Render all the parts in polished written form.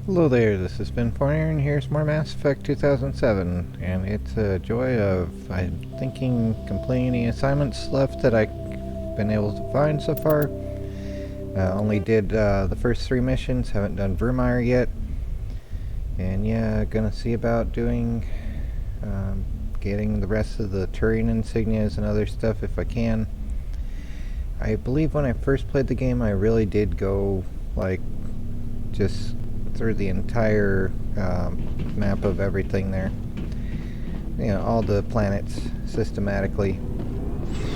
Hello there, this has been Foreigner, and here's more Mass Effect 2007, and it's a joy of, I'm thinking, completing any assignments left that I've been able to find so far. Only did the first 3 missions, haven't done Vermeer yet, and yeah, gonna see about doing, getting the rest of the thorian insignias and other stuff if I can. I believe when I first played the game I really did go, like, just through the entire map of everything there. You know, all the planets systematically.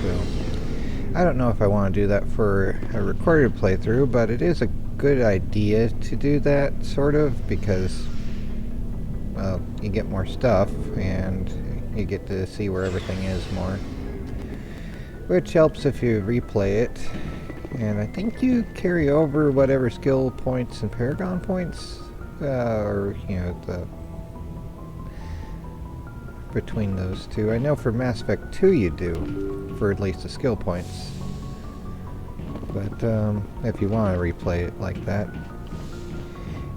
So, I don't know if I want to do that for a recorded playthrough, but it is a good idea to do that, sort of, because, well, you get more stuff, and you get to see where everything is more. Which helps if you replay it. And I think you carry over whatever skill points and Paragon points, or, you know, between those two. I know for Mass Effect 2 you do, for at least the skill points. But, if you want to replay it like that.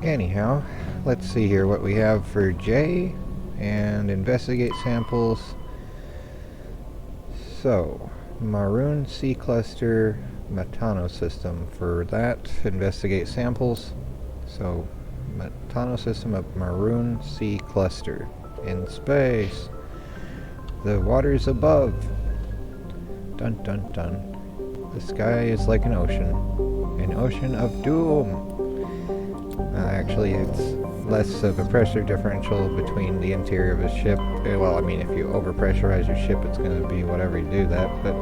Anyhow, let's see here what we have for J, and investigate samples. So, Maroon C Cluster Metano system. For that, investigate samples. So, Metano system of Maroon C cluster in space. The waters above. Dun dun dun. The sky is like an ocean of doom. Actually, it's less of a pressure differential between the interior of a ship. Well, I mean, if you overpressurize your ship, it's going to be whatever you do that, but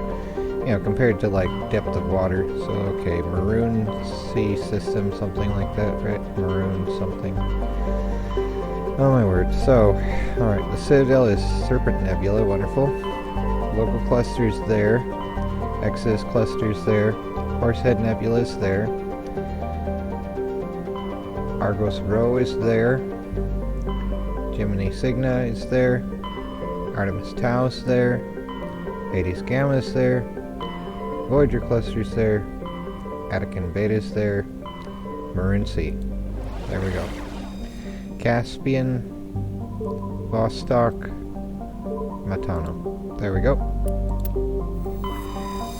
you know, compared to, like, depth of water. So, okay, Maroon Sea system, something like that, right? Maroon something. Oh my word. So, alright, the Citadel is Serpent Nebula, wonderful. Local clusters there. Exodus clusters there. Horsehead Nebula is there. Argos Rho is there. Gemini Cygna is there. Artemis Tau is there. Hades Gamma is there. Voyager clusters there. Attican Beta is there. Maroon Sea. There we go. Caspian, Vostok, Metano. There we go.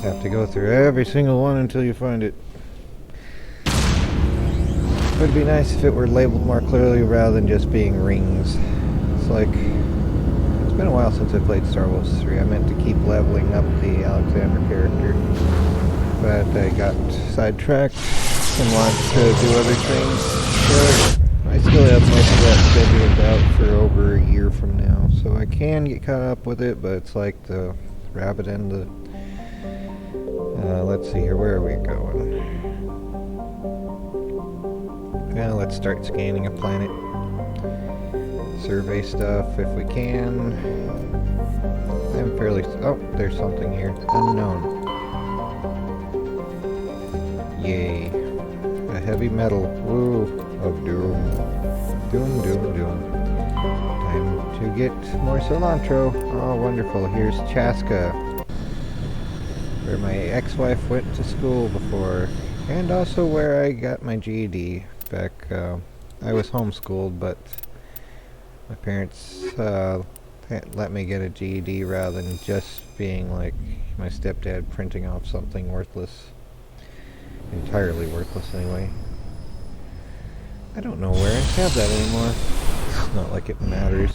Have to go through every single one until you find it. It would be nice if it were labeled more clearly rather than just being rings. It's like, it's been a while since I played Star Wars 3. I meant to keep leveling up the Alexander character, but I got sidetracked and wanted to do other things. So I still have most of that scheduled out for over a year from now, so I can get caught up with it, but it's like the rabbit and the... let's see here, where are we going? Yeah, let's start scanning a planet. Survey stuff if we can. I'm fairly... oh, there's something here. Unknown. Yay. A heavy metal. Woo. Of doom. Doom, doom, doom. Time to get more cilantro. Oh, wonderful. Here's Chaska, where my ex-wife went to school before. And also where I got my GED back. I was homeschooled, but my parents let me get a GED rather than just being like my stepdad printing off something worthless. Entirely worthless, anyway. I don't know where I have that anymore. It's not like it matters.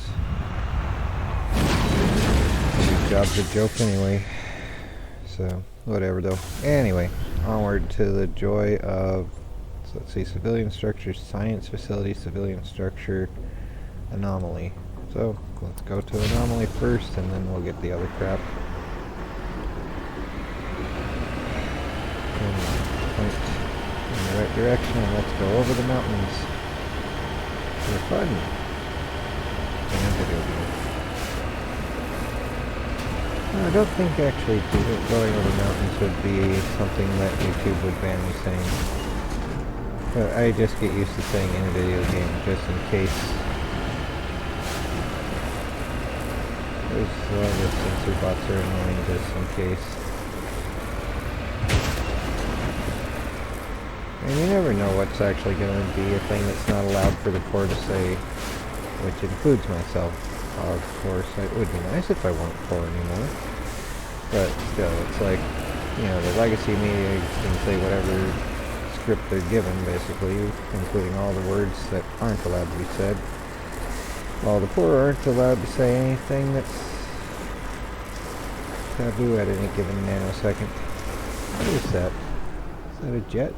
Your job's a joke anyway. So, whatever though. Anyway, onward to the joy of, so let's see, civilian structure, science facility, civilian structure, anomaly. So, let's go to anomaly first, and then we'll get the other crap. Point in the right direction, and let's go over the mountains. For fun. And video game. I don't think actually going over mountains would be something that YouTube would ban me saying. But I just get used to saying in a video game just in case. There's the sensor bots are annoying just in case. And you never know what's actually going to be a thing that's not allowed for the core to say, which includes myself. Of course, it would be nice if I weren't core anymore. But still, it's like, you know, the legacy media can say whatever script they're given, basically, including all the words that aren't allowed to be said. While the core aren't allowed to say anything that's taboo at any given nanosecond. What is that? Is that a jet?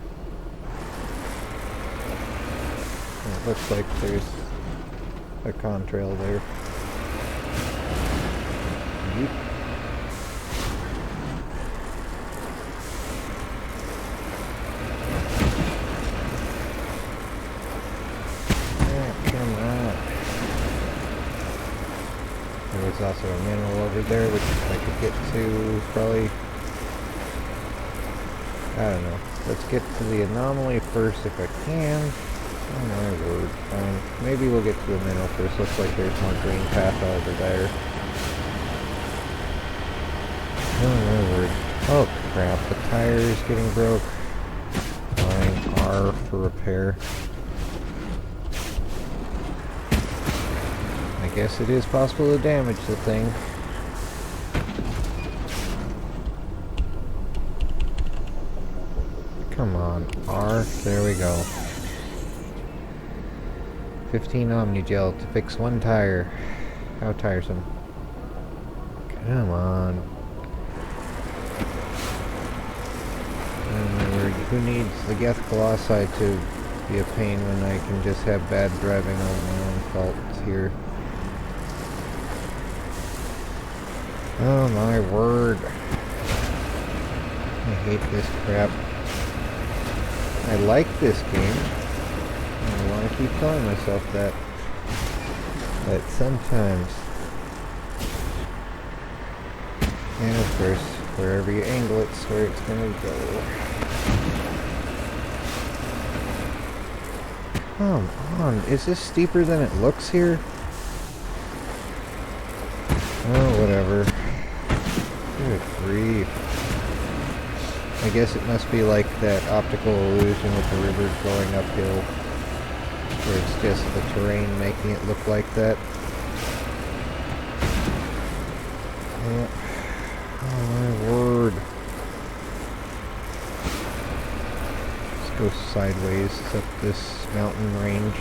It looks like there's a contrail there. Yeep. Come on. There was also a mineral over there which I could get to probably. I don't know. Let's get to the anomaly first if I can. Oh my word. Fine. Maybe we'll get to the mineral first. Looks like there's more green path over there. Oh my word. Oh crap. The tire is getting broke. Fine. R for repair. I guess it is possible to damage the thing. Come on. R. There we go. 15 Omni-Gel to fix one tire. How tiresome. Come on. Who needs the Geth Colossi to be a pain when I can just have bad driving on my own fault here? Oh my word. I hate this crap. I like this game. I want to keep telling myself that. But sometimes... And of course, wherever you angle it's where it's going to go. Come on, is this steeper than it looks here? Oh, whatever. Good grief. I guess it must be like that optical illusion with the river going uphill, where it's just the terrain making it look like that. Yeah. Oh my word. Let's go sideways up this mountain range.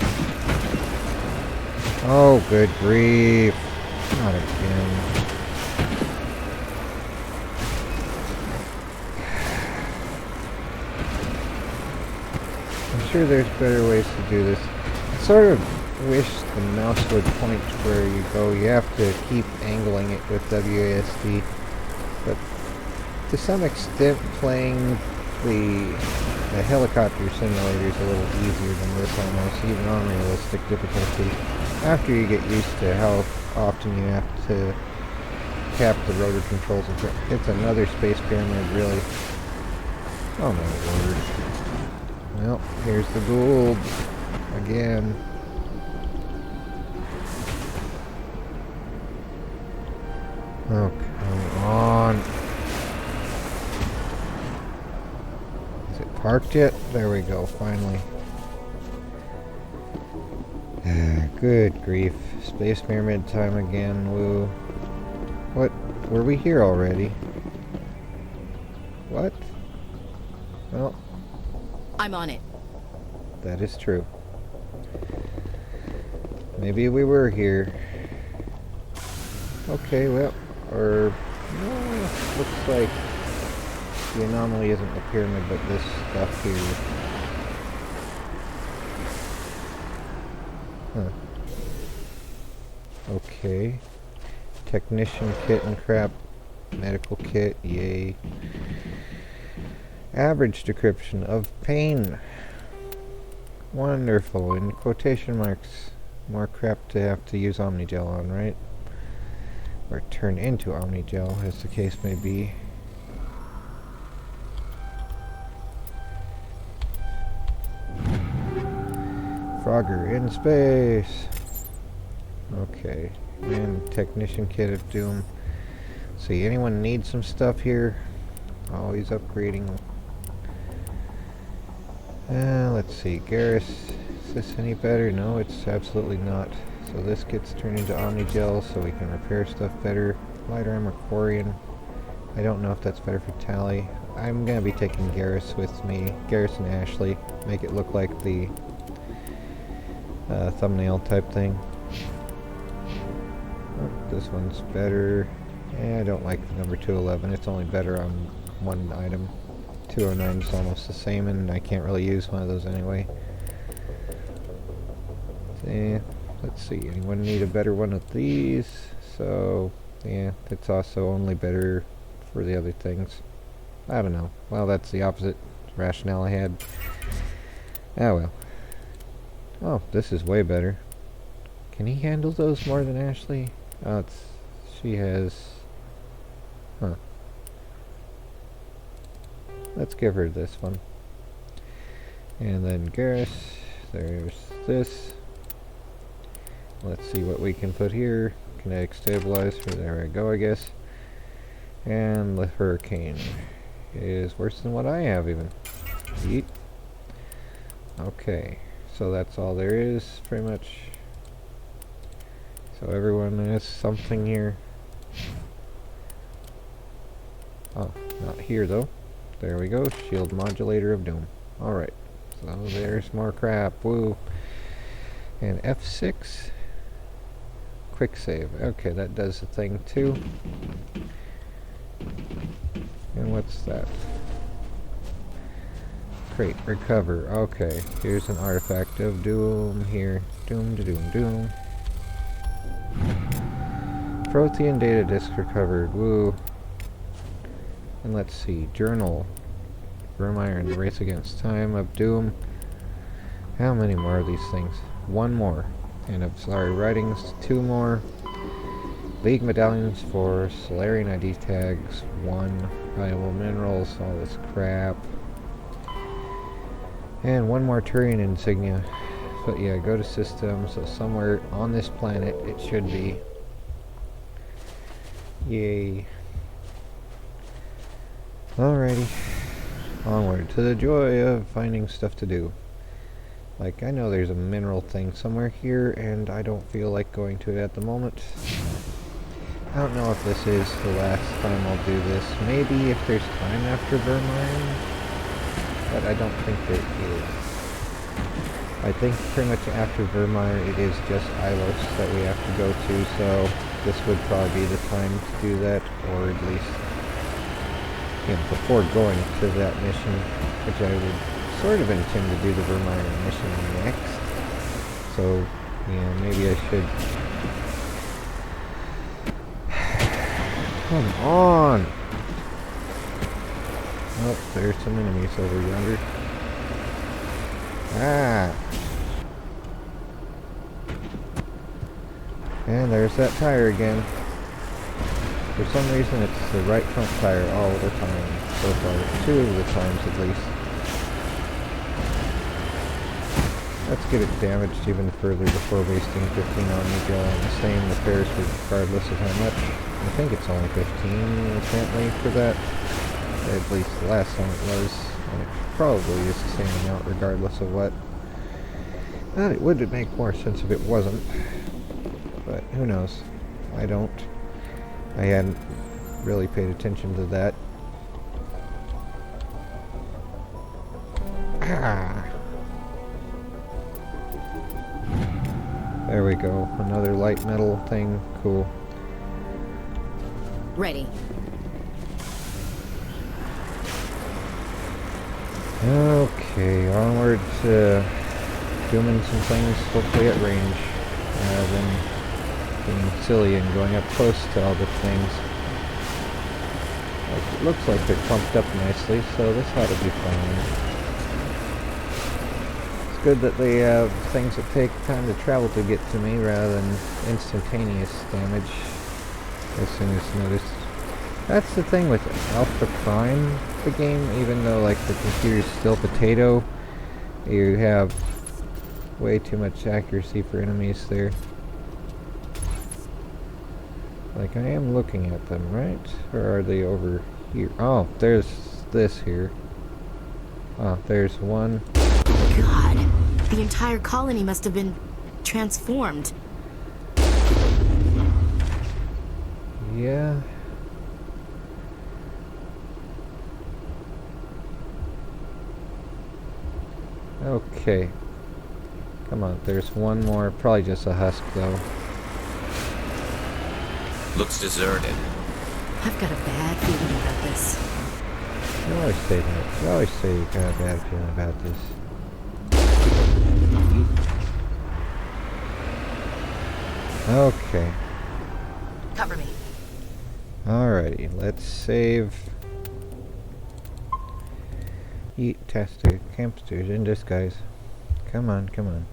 Oh, good grief. Not again. I'm sure there's better ways to do this. I sort of wish the mouse would point where you go. You have to keep angling it with WASD. But to some extent, playing the helicopter simulator is a little easier than this almost, even on realistic difficulty. After you get used to how often you have to tap the rotor controls. It's another space pyramid, really. Oh my word. Well, here's the gold. Again. Oh, come on. Is it parked yet? There we go, finally. Good grief. Space pyramid time again, woo. What? Were we here already? What? Well, I'm on it. that is true. Maybe we were here. Okay, well, or... no, looks like the anomaly isn't the pyramid, but this stuff here. Huh. Okay. Technician kit and crap. Medical kit, yay. Average decryption of pain. Wonderful. In quotation marks. More crap to have to use Omni-Gel on, right? Or turn into Omni-Gel, as the case may be. Frogger in space. Okay. And Technician Kit of Doom. See, anyone need some stuff here? Always upgrading. Let's see, Garrus, is this any better? No, it's absolutely not. So this gets turned into Omnigel so we can repair stuff better. Light armor Quarian. I don't know if that's better for Tally. I'm going to be taking Garrus with me. Garrus and Ashley. Make it look like the thumbnail type thing. Oh, this one's better. I don't like the number 211. It's only better on one item. 209 is almost the same, and I can't really use one of those anyway. Let's see. Anyone need a better one of these? So, yeah, it's also only better for the other things. I don't know. Well, that's the opposite rationale I had. Oh well. Oh, this is way better. Can he handle those more than Ashley? Oh, she has... Huh. Let's give her this one. And then Garrus, there's this. Let's see what we can put here. Kinetic stabilizer, there we go, I guess. And the Hurricane is worse than what I have even. Yeet. Okay, so that's all there is, pretty much. So everyone has something here. Oh, not here though. There we go, Shield Modulator of Doom. Alright, so there's more crap, woo. And F6. Quick save. Okay, that does the thing too. And what's that? Crate, recover. Okay, here's an artifact of doom here. Doom to doom doom. Prothean data disk recovered. Woo. And let's see. Journal. Vermeer, the Race Against Time of Doom. How many more of these things? One more. And of sorry writings, 2 more. League medallions for Solarian ID tags, 1. Valuable minerals, all this crap. And 1 more Turian insignia. But yeah, go to system, so somewhere on this planet it should be. Yay. Alrighty. Onward to the joy of finding stuff to do. Like, I know there's a mineral thing somewhere here, and I don't feel like going to it at the moment. I don't know if this is the last time I'll do this. Maybe if there's time after Vermine, but I don't think there is. I think pretty much after Vermeer it is just Ilos that we have to go to, so this would probably be the time to do that, or at least, you know, before going to that mission, which I would sort of intend to do the Vermeer mission next. So, yeah, maybe I should... Come on! Oh, there's some enemies over yonder. Ah! And there's that tire again. For some reason it's the right front tire all the time so far. 2 of the times at least. Let's get it damaged even further before wasting 15 on Miguel on the same repairs regardless of how much. I think it's only 15 apparently for that. At least the last time it was. And it probably is the same amount regardless of what. But it would make more sense if it wasn't. But who knows. I don't. I hadn't really paid attention to that. Ah! There we go. Another light metal thing. Cool. Ready. Okay, onward to doing some things hopefully at range, rather than being silly and going up close to all the things. Like, it looks like they're clumped up nicely, so this ought to be fine. It's good that they have things that take time to travel to get to me rather than instantaneous damage as soon as noticed. That's the thing with Alpha Prime, the game, even though like the computer's still potato, you have way too much accuracy for enemies there. Like, I am looking at them, right? Or are they over here? Oh, there's this here. Oh, there's one. God, the entire colony must have been transformed. Yeah. Okay. Come on, there's one more. Probably just a husk, though. Looks deserted. I've got a bad feeling about this. You always say that. You always say you got a bad feeling about this. Okay. Cover me. Alrighty, let's save. Eat tastic hamsters in disguise. Come on, come on.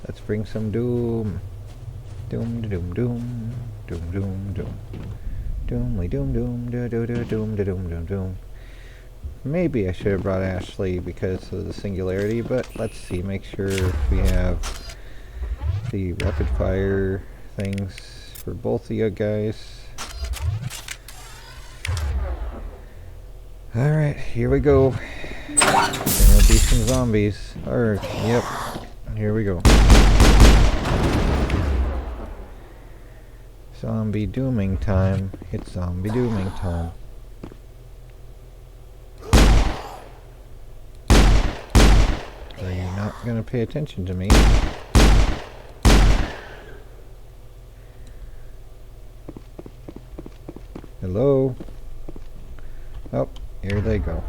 Let's bring some doom. Doom da doom doom. Doom doom doom. Doomly doom doom da do do doom da doom doom doom. Maybe I should have brought Ashley because of the singularity, but let's see, make sure we have the rapid fire things for both of you guys. Alright, here we go. Gonna be some zombies. Or, yep, here we go. Zombie dooming time. It's zombie dooming time. Are you not gonna pay attention to me? Hello? Oh, here they go.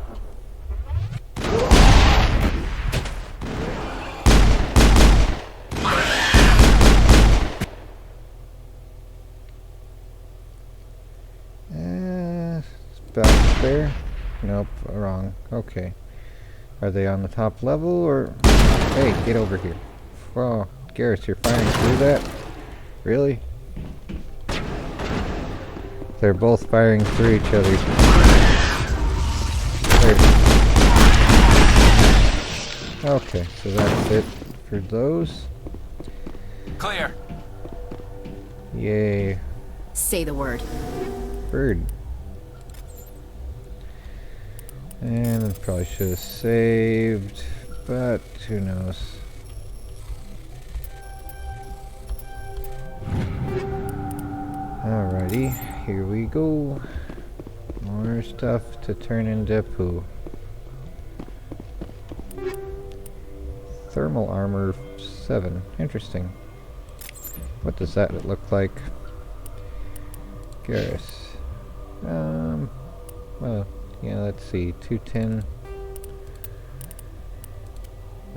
About there? Nope, wrong. Okay. Are they on the top level or... Hey, get over here. Whoa, Garrus, you're firing through that? Really? They're both firing through each other. Okay, so that's it for those. Clear. Yay. Say the word. Bird. And I probably should have saved, but who knows. Alrighty, here we go. More stuff to turn into poo. Thermal armor 7. Interesting. What does that look like? Garrus. Well, yeah, let's see. 210.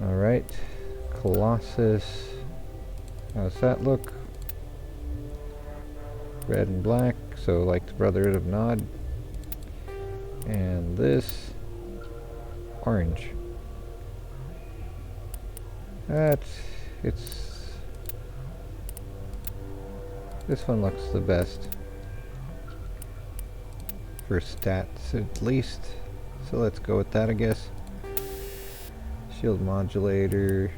Alright. Colossus. How's that look? Red and black, so like the Brotherhood of Nod. And this. Orange. This one looks the best. For stats, at least. So let's go with that, I guess. Shield modulator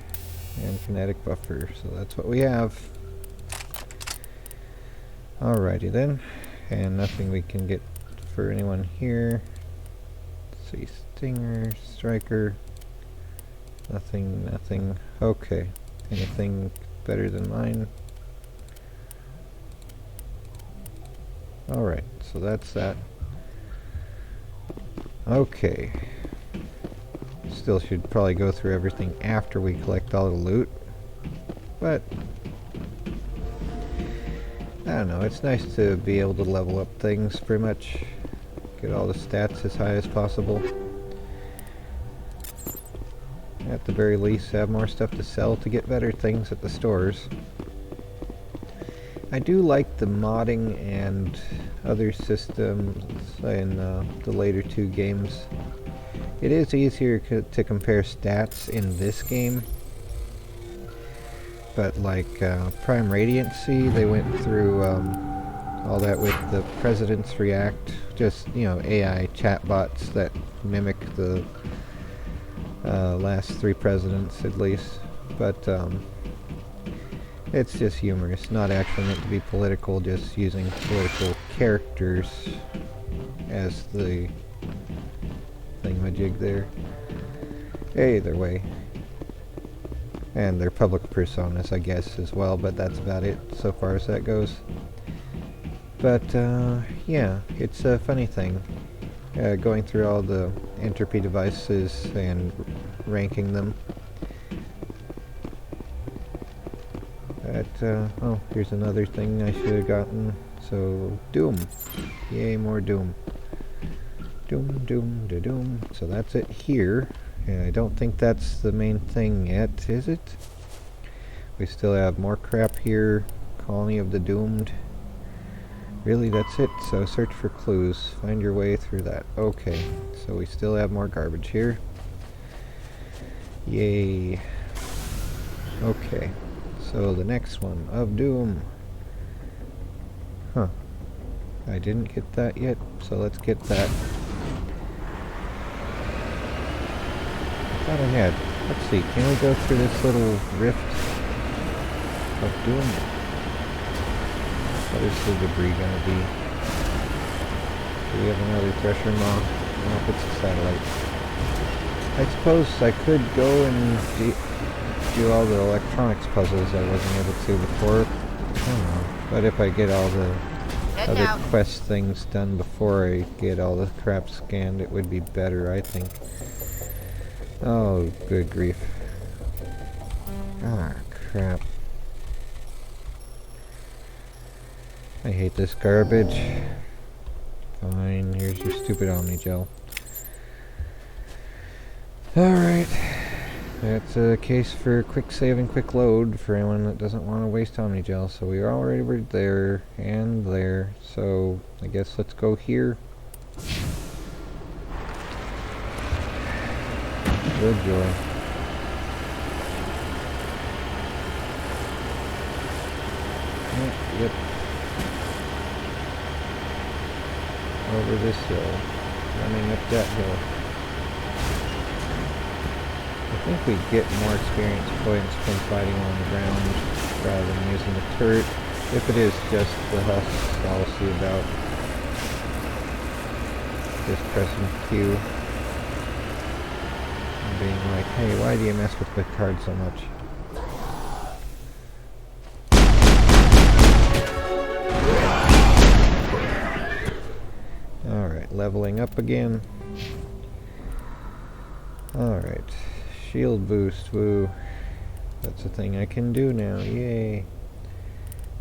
and kinetic buffer. So that's what we have. Alrighty then. And nothing we can get for anyone here. Let's see, Stinger, Striker. Nothing, nothing. Okay. Anything better than mine? Alright, so that's that. Okay. Still should probably go through everything after we collect all the loot. But I don't know, it's nice to be able to level up things pretty much. Get all the stats as high as possible. At the very least, have more stuff to sell to get better things at the stores. I do like the modding and other systems in the later two games. It is easier to compare stats in this game. But like Prime Radiancy, they went through all that with the President's React. Just, you know, AI chatbots that mimic the last three presidents at least. But it's just humorous, not actually meant to be political, just using political characters as the thingamajig there. Either way. And their public personas, I guess, as well, but that's about it so far as that goes. But, yeah, it's a funny thing. Going through all the entropy devices and ranking them. But, oh, here's another thing I should have gotten. So, Doom. Yay, more Doom. Doom, Doom, da-Doom. So that's it here. And I don't think that's the main thing yet, is it? We still have more crap here. Colony of the Doomed. Really, that's it. So search for clues. Find your way through that. Okay. So we still have more garbage here. Yay. Okay. So the next one, of Doom. Huh. I didn't get that yet, so let's get that. I thought I had. Let's see, can we go through this little rift of Doom? What is the debris gonna be? Do we have another thresher maw? Nope, it's a satellite. I suppose I could go and do all the electronics puzzles I wasn't able to before. I don't know. But if I get all the other quest things done before I get all the crap scanned, it would be better, I think. Oh, good grief. Ah, crap. I hate this garbage. Fine, here's your stupid Omni-Gel. Alright. That's a case for quick save and quick load for anyone that doesn't want to waste Omni-Gel. So we already were there and there. So I guess let's go here. Good joy. Yep. Over this hill. Running up that hill. I think we get more experience points from fighting on the ground rather than using the turret. If it is just the husks, I'll see about just pressing Q. And being like, hey, why do you mess with the card so much? Alright, leveling up again. Alright. Shield boost, woo. That's a thing I can do now, yay.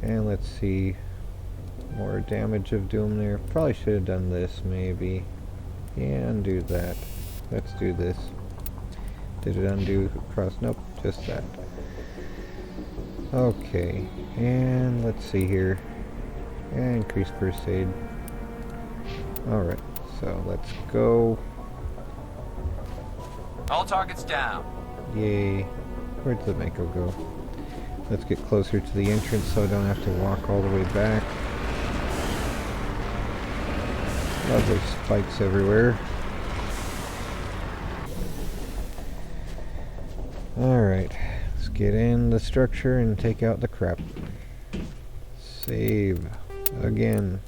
And let's see. More damage of Doom there. Probably should have done this, maybe. Yeah, undo that. Let's do this. Did it undo across? Nope, just that. Okay, and let's see here. And increase first aid. Alright, so let's go. All targets down. Yay. Where'd the Mako go? Let's get closer to the entrance so I don't have to walk all the way back. Lovely spikes everywhere. Alright, let's get in the structure and take out the crap. Save. Again.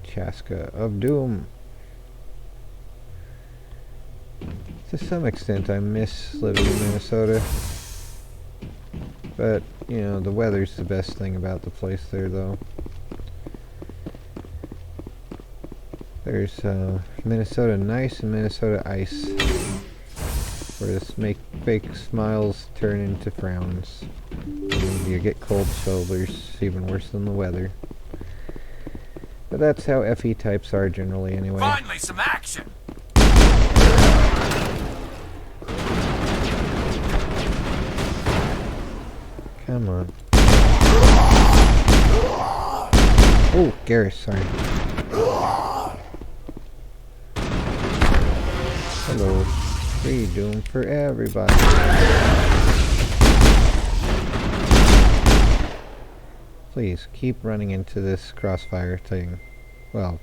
Chaska of Doom. To some extent, I miss living in Minnesota. But, you know, the weather's the best thing about the place there, though. There's Minnesota Nice and Minnesota Ice. Where this fake smiles turn into frowns. And you get cold shoulders, even worse than the weather. But that's how FE types are generally, anyway. Finally, some action! Come on. Oh, Garrus, sorry. Hello. Free Doom for everybody. Please, keep running into this crossfire thing. Well,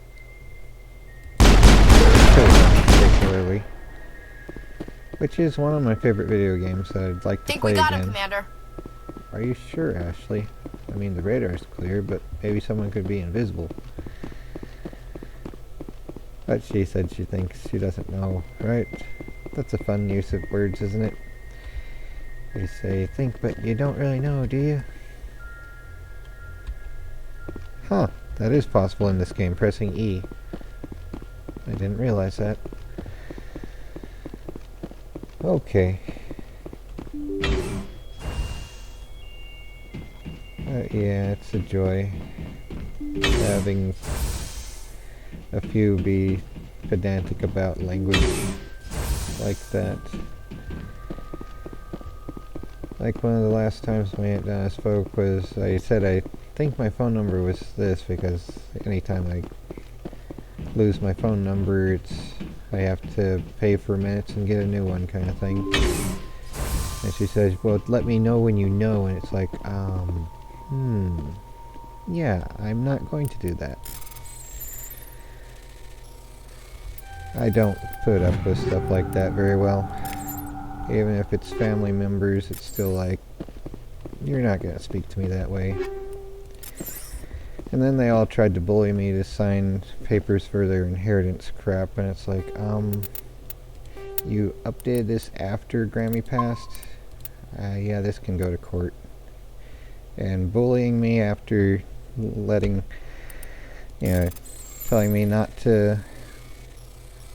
particularly. Which is one of my favorite video games that I'd like to play again. Think we got him, Commander. Are you sure, Ashley? I mean, the radar's clear, but maybe someone could be invisible. But she said she thinks she doesn't know, right? That's a fun use of words, isn't it? You say, think, but you don't really know, do you? Huh, that is possible in this game, pressing E. I didn't realize that. Okay. Yeah, it's a joy having a few be pedantic about language like that. Like one of the last times me and I spoke was, I said I think my phone number was this because anytime I lose my phone number, I have to pay for minutes and get a new one kind of thing. And she says, well, let me know when you know, and it's like, yeah, I'm not going to do that. I don't put up with stuff like that very well. Even if it's family members, it's still like, you're not going to speak to me that way. And then they all tried to bully me to sign papers for their inheritance crap, and it's like, you updated this after Grammy passed? Yeah, this can go to court. And bullying me after telling me not to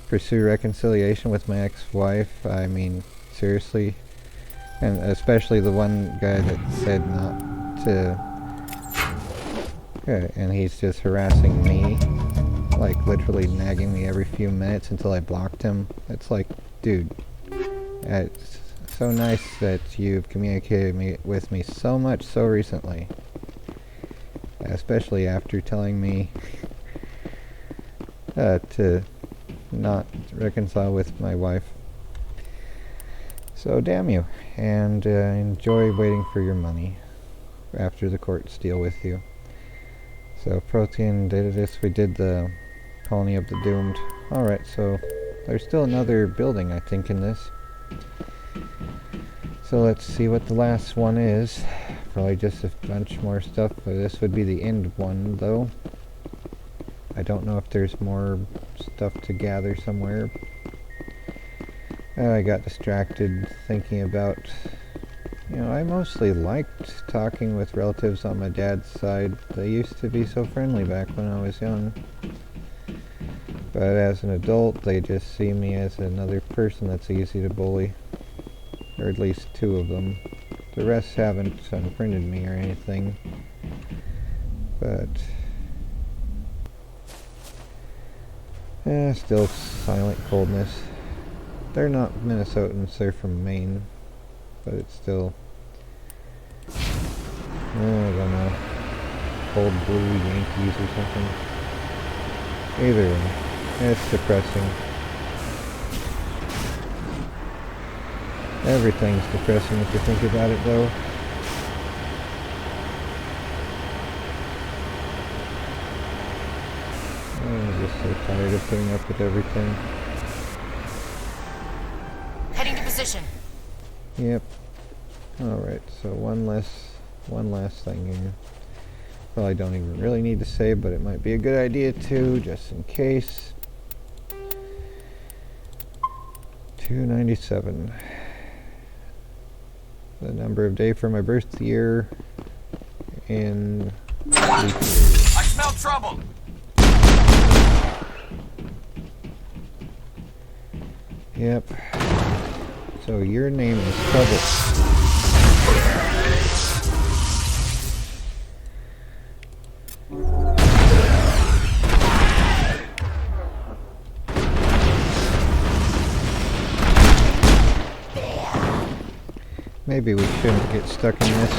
pursue reconciliation with my ex-wife, I mean, seriously? And especially the one guy that said not to... and he's just harassing me, like literally nagging me every few minutes until I blocked him. It's like, dude, it's so nice that you've communicated with me so much so recently. Especially after telling me to not reconcile with my wife. So damn you, and enjoy waiting for your money after the courts deal with you. So Protein did this, we did the Colony of the Doomed. Alright, so there's still another building I think in this. So let's see what the last one is. Probably just a bunch more stuff, but this would be the end one though. I don't know if there's more stuff to gather somewhere. I got distracted thinking about... I mostly liked talking with relatives on my dad's side. They used to be so friendly back when I was young. But as an adult, they just see me as another person that's easy to bully. Or at least two of them. The rest haven't unfriended me or anything. But... still silent coldness. They're not Minnesotans, they're from Maine. But it's still... I don't know. Cold blue Yankees or something. Either way. It's depressing. Everything's depressing if you think about it though. I'm just so tired of putting up with everything. Heading to position. Yep. Alright, so one last thing here. Well, I don't even really need to save, but it might be a good idea to, just in case. 297. The number of day for my birth year in I smell trouble. Yep. So your name is Trouble. Maybe we shouldn't get stuck in this.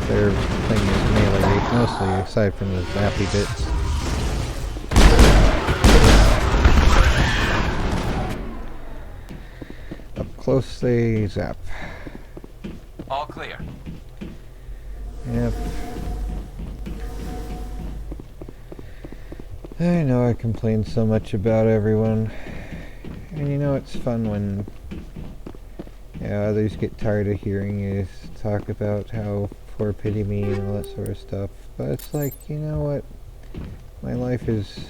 Their thing is melee, mostly, aside from the zappy bits. Up close they zap. All clear. Yep. I know I complain so much about everyone. And it's fun when others get tired of hearing you talk about how poor pity me and all that sort of stuff. But it's like, you know what? My life is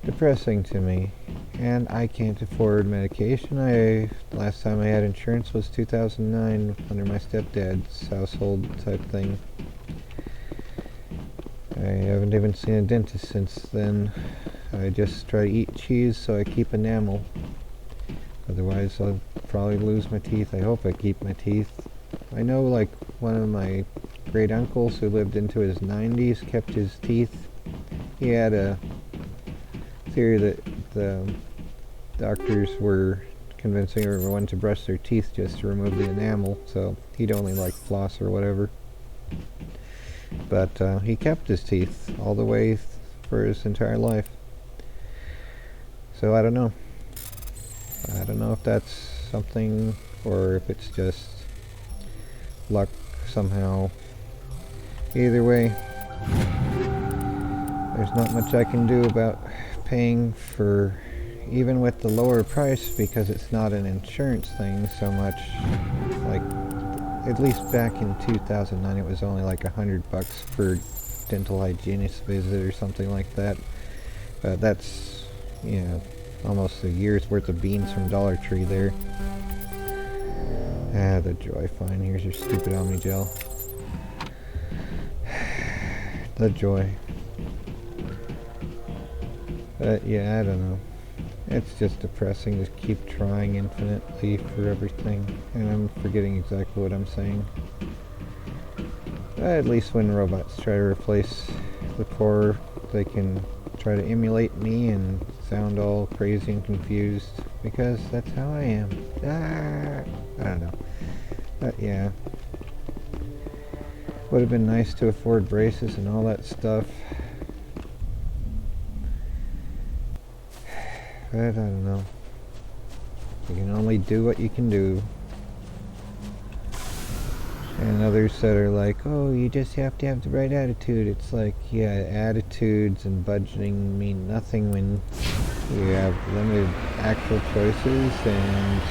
depressing to me. And I can't afford medication. Last time I had insurance was 2009 under my stepdad's household type thing. I haven't even seen a dentist since then. I just try to eat cheese so I keep enamel. Otherwise I'll probably lose my teeth. I hope I keep my teeth. I know like one of my great uncles who lived into his 90s kept his teeth. He had a theory that the doctors were convincing everyone to brush their teeth just to remove the enamel, so he'd only like floss or whatever. But he kept his teeth all the way for his entire life. So I don't know. I don't know if that's something or if it's just luck somehow. Either way, there's not much I can do about paying for, even with the lower price, because it's not an insurance thing so much. Like, at least back in 2009 it was only like $100 for dental hygienist visit or something like that. That's, you know, almost a year's worth of beans from Dollar Tree there. Ah, the joy. Fine, here's your stupid Omni Gel. The joy. But yeah, I don't know. It's just depressing to keep trying infinitely for everything, and I'm forgetting exactly what I'm saying. At least when robots try to replace the poor, they can try to emulate me and sound all crazy and confused, because that's how I am. I don't know. But yeah. Would have been nice to afford braces and all that stuff. But I don't know. You can only do what you can do. And others that are like, oh, you just have to have the right attitude. It's like, yeah, attitudes and budgeting mean nothing when you have limited actual choices and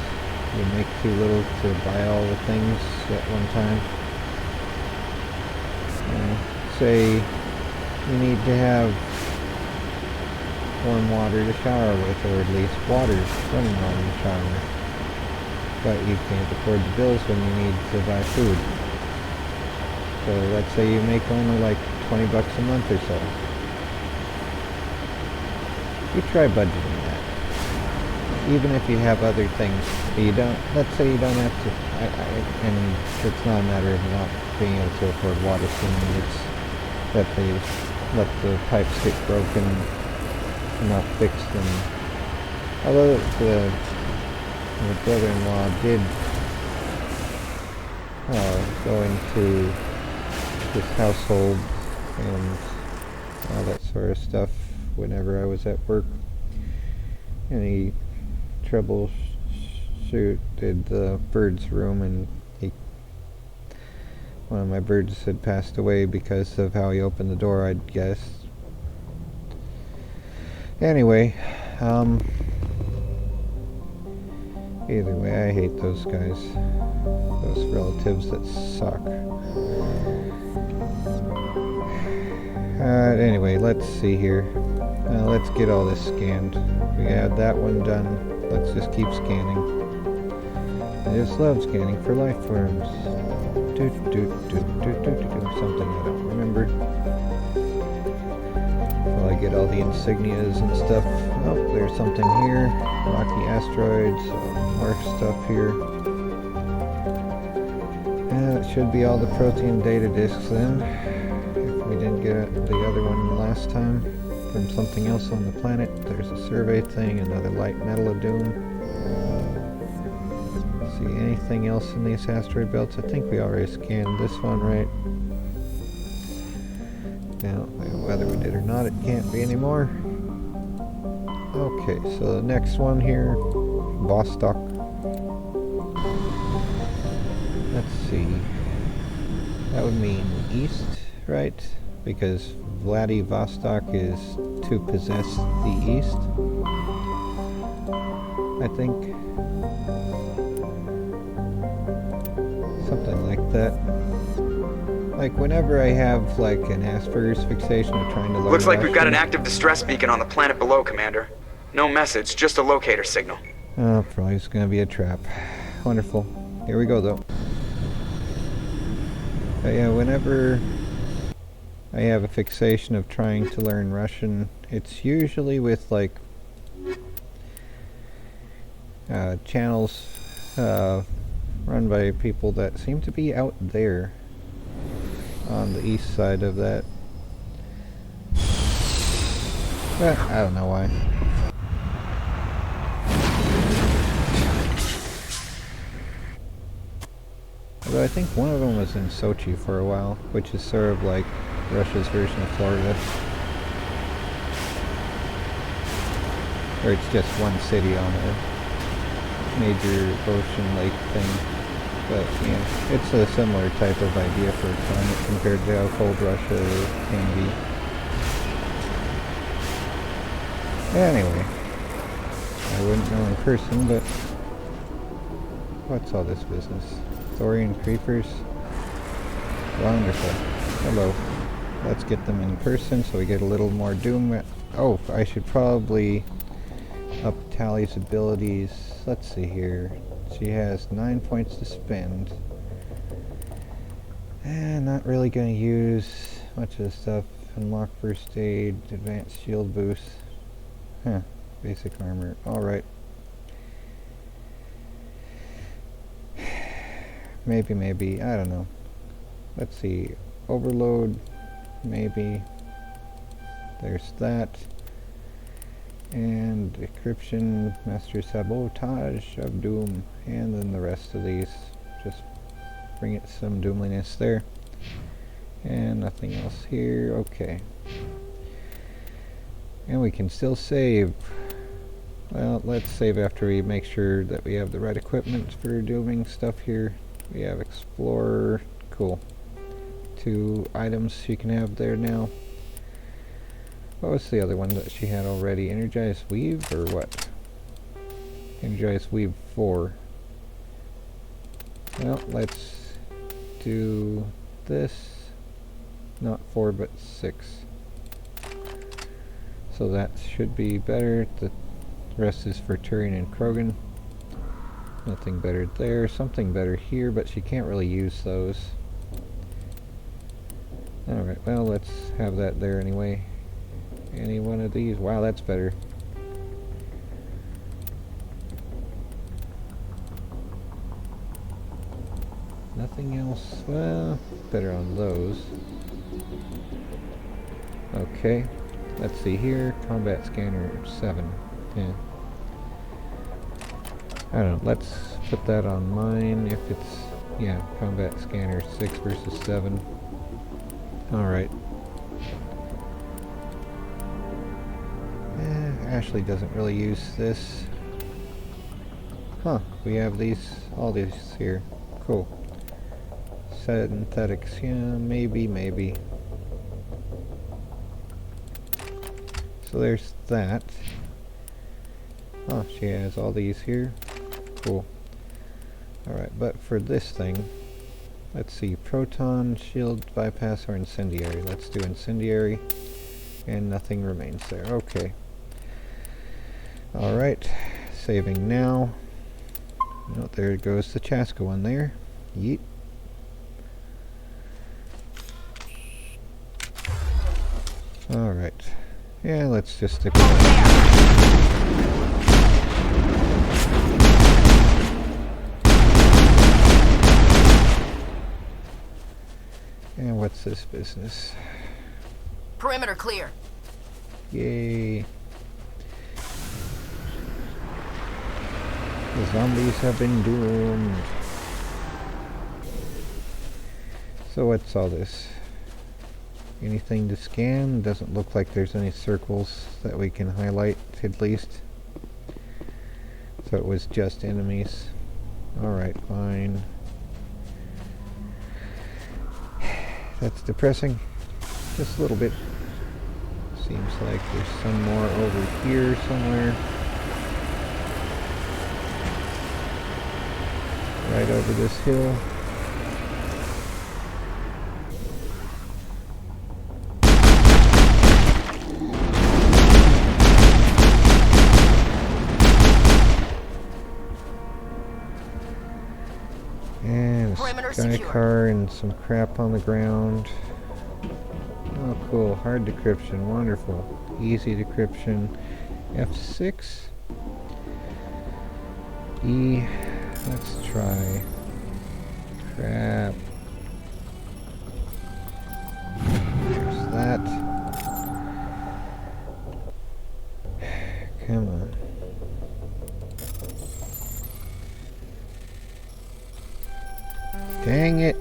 you make too little to buy all the things at one time. Say you need to have warm water to shower with, or at least water, running water to shower with. But you can't afford the bills when you need to buy food. So let's say you make only like $20 a month or so. You try budgeting that. Even if you have other things, you don't, let's say you don't have to, and it's not a matter of not being able to afford water swimming, it's that they let the pipes get broken and not fix them. Although my brother-in-law did go into his household and all that sort of stuff whenever I was at work, and he troubleshooted the bird's room, and one of my birds had passed away because of how he opened the door, I'd guess. Anyway, either way, I hate those guys. Those relatives that suck. Anyway, let's see here. Let's get all this scanned. We had that one done. Let's just keep scanning. I just love scanning for life forms. Something I don't remember. Well, I get all the insignias and stuff. Oh, there's something here. Rocky asteroids. More stuff here. It should be all the protein data disks then. If we didn't get the other one last time from something else on the planet. There's a survey thing, another light metal of doom. See anything else in these asteroid belts? I think we already scanned this one, right? Now, whether we did or not, it can't be anymore. Okay, so the next one here, Vostok. Let's see. That would mean east, right? Because Vladivostok is to possess the east, I think. Something like that. like whenever I have like an Asperger's fixation of trying to learn Looks like we've got an Russian- active distress beacon on the planet below, Commander. No message, just a locator signal. Oh, probably it's gonna be a trap. Wonderful. Here we go though. But yeah, whenever I have a fixation of trying to learn Russian, it's usually with like channels run by people that seem to be out there on the east side of that. But I don't know why. Although I think one of them was in Sochi for a while, which is sort of like Russia's version of Florida. Or it's just one city on a major ocean lake thing. But yeah, it's a similar type of idea for a climate compared to how cold Russia can be. Anyway, I wouldn't know in person, but what's all this business? Thorian creepers? Wonderful. Hello. Let's get them in person so we get a little more doom. Oh, I should probably up Tally's abilities. Let's see here. She has 9 points to spend. And not really going to use much of the stuff. Unlock first aid, advanced shield boost. Huh. Basic armor. Alright. Maybe. I don't know. Let's see. Overload. Maybe. There's that. And Decryption, Master Sabotage of Doom. And then the rest of these. Just bring it some doomliness there. And nothing else here. Okay. And we can still save. Well, let's save after we make sure that we have the right equipment for doing stuff here. We have Explorer. Cool. 2 items you can have there now. What was the other one that she had already? Energized Weave or what? Energized Weave 4. Well, let's do this. Not 4, but 6. So that should be better. The rest is for Turian and Krogan. Nothing better there. Something better here, but she can't really use those. Alright, well, let's have that there anyway. Any one of these? Wow, that's better. Nothing else? Well, better on those. Okay. Let's see here. Combat Scanner 7. Yeah. I don't know. Let's put that on mine if it's... Yeah, Combat Scanner 6 versus 7. Alright. Ashley doesn't really use this. Huh. We have these... all these here. Cool. Synthetics. Yeah, maybe. So there's that. Oh, she has all these here. Cool. Alright, but for this thing, let's see. Proton, shield, bypass, or incendiary. Let's do incendiary. And nothing remains there. Okay. Alright. Saving now. Oh, there goes the Chaska one there. Yeet. Alright. Yeah, let's just stick with that. And what's this business? Perimeter clear. Yay. The zombies have been doomed. So what's all this? Anything to scan? Doesn't look like there's any circles that we can highlight, at least. So it was just enemies. Alright, fine. That's depressing. Just a little bit. Seems like there's some more over here somewhere. Right over this hill. Perimeter Guy secure. car and some crap on the ground. Oh, cool. Hard decryption. Wonderful. Easy decryption. F6. E. Let's try. Crap. There's that. Come on. Dang it.